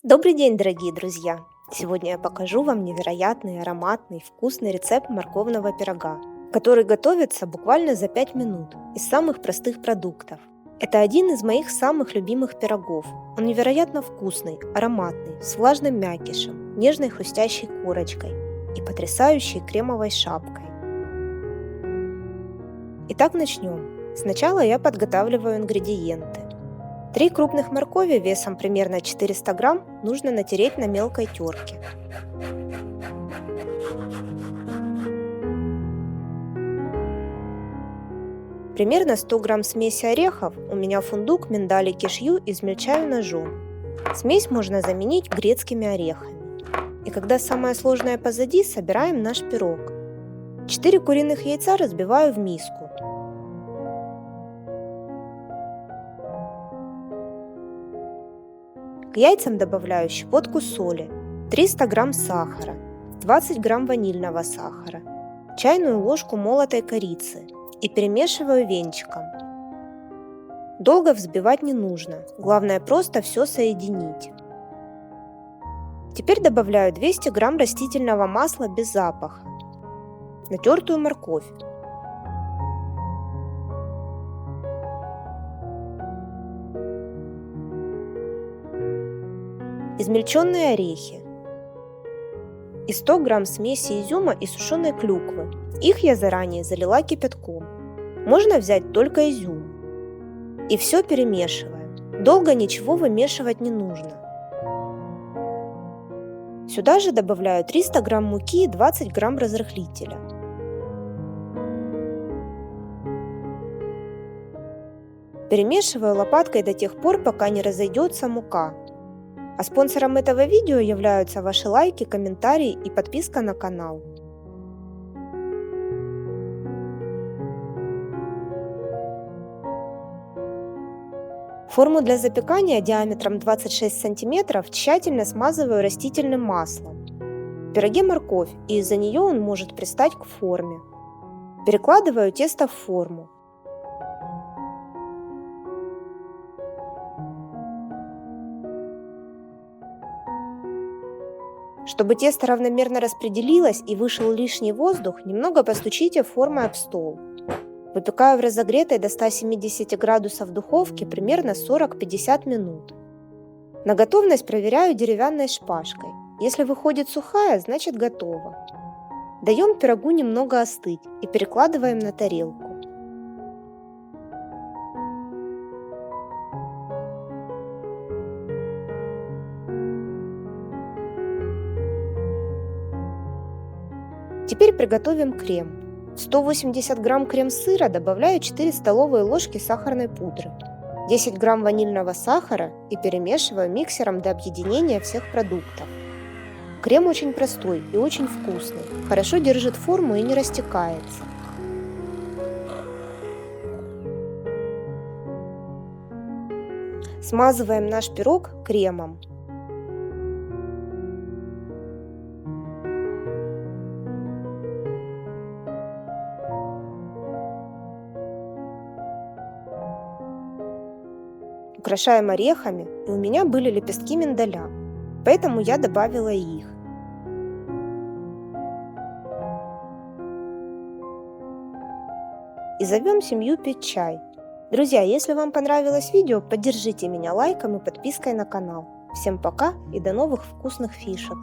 Добрый день, дорогие друзья! Сегодня я покажу вам невероятный, ароматный, вкусный рецепт морковного пирога, который готовится буквально за 5 минут из самых простых продуктов. Это один из моих самых любимых пирогов. Он невероятно вкусный, ароматный, с влажным мякишем, нежной хрустящей корочкой и потрясающей кремовой шапкой. Итак, начнем. Сначала я подготавливаю ингредиенты. 3 крупных моркови весом примерно 400 грамм нужно натереть на мелкой терке. Примерно 100 грамм смеси орехов, у меня фундук, миндаль и кишью, измельчаю ножом. Смесь можно заменить грецкими орехами. И когда самое сложное позади, собираем наш пирог. 4 куриных яйца разбиваю в миску. К яйцам добавляю щепотку соли, 300 грамм сахара, 20 грамм ванильного сахара, чайную ложку молотой корицы и перемешиваю венчиком. Долго взбивать не нужно, главное просто все соединить. Теперь добавляю 200 грамм растительного масла без запаха, натертую морковь, измельченные орехи и 100 грамм смеси изюма и сушеной клюквы. Их я заранее залила кипятком. Можно взять только изюм. И все перемешиваем. Долго ничего вымешивать не нужно. Сюда же добавляю 300 грамм муки и 20 грамм разрыхлителя. Перемешиваю лопаткой до тех пор, пока не разойдется мука. А спонсором этого видео являются ваши лайки, комментарии и подписка на канал. Форму для запекания диаметром 26 см тщательно смазываю растительным маслом. В пироге морковь, и из-за нее он может пристать к форме. Перекладываю тесто в форму. Чтобы тесто равномерно распределилось и вышел лишний воздух, немного постучите формой об стол. Выпекаю в разогретой до 170 градусов духовке примерно 40-50 минут. На готовность проверяю деревянной шпажкой. Если выходит сухая, значит готово. Даем пирогу немного остыть и перекладываем на тарелку. Теперь приготовим крем. В 180 грамм крем-сыра добавляю 4 столовые ложки сахарной пудры, 10 грамм ванильного сахара и перемешиваю миксером до объединения всех продуктов. Крем очень простой и очень вкусный, хорошо держит форму и не растекается. Смазываем наш пирог кремом. Украшаем орехами, и у меня были лепестки миндаля, поэтому я добавила их. И зовем семью пить чай. Друзья, если вам понравилось видео, поддержите меня лайком и подпиской на канал. Всем пока и до новых вкусных фишек!